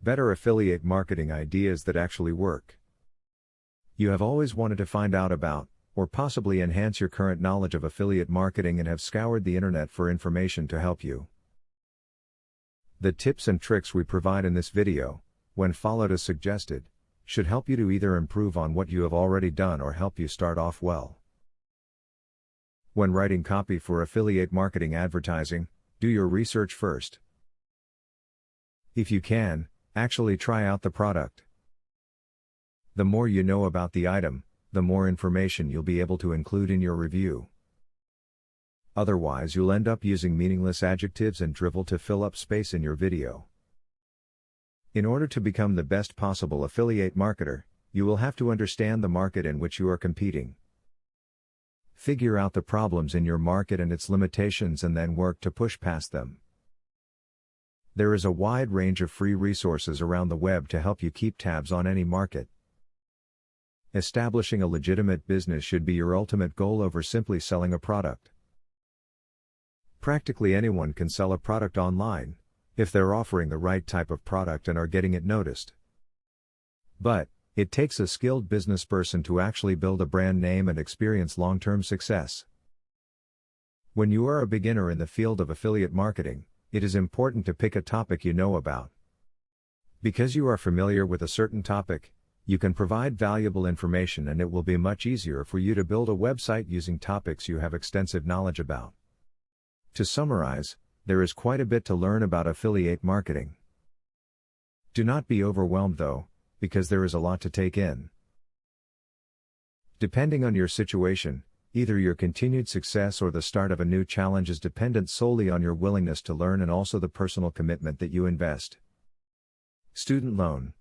Better affiliate marketing ideas that actually work. You have always wanted to find out about, or possibly enhance your current knowledge of affiliate marketing and have scoured the internet for information to help you. The tips and tricks we provide in this video, when followed as suggested, should help you to either improve on what you have already done or help you start off well. When writing copy for affiliate marketing advertising, do your research first. If you can, actually try out the product. The more you know about the item, the more information you'll be able to include in your review. Otherwise, you'll end up using meaningless adjectives and drivel to fill up space in your video. In order to become the best possible affiliate marketer, you will have to understand the market in which you are competing. Figure out the problems in your market and its limitations and then work to push past them. There is a wide range of free resources around the web to help you keep tabs on any market. Establishing a legitimate business should be your ultimate goal over simply selling a product. Practically anyone can sell a product online, if they're offering the right type of product and are getting it noticed. But, it takes a skilled business person to actually build a brand name and experience long-term success. When you are a beginner in the field of affiliate marketing, it is important to pick a topic you know about. Because you are familiar with a certain topic, you can provide valuable information and it will be much easier for you to build a website using topics you have extensive knowledge about. To summarize, there is quite a bit to learn about affiliate marketing. Do not be overwhelmed though, because there is a lot to take in. Depending on your situation, either your continued success or the start of a new challenge is dependent solely on your willingness to learn and also the personal commitment that you invest. Student loan,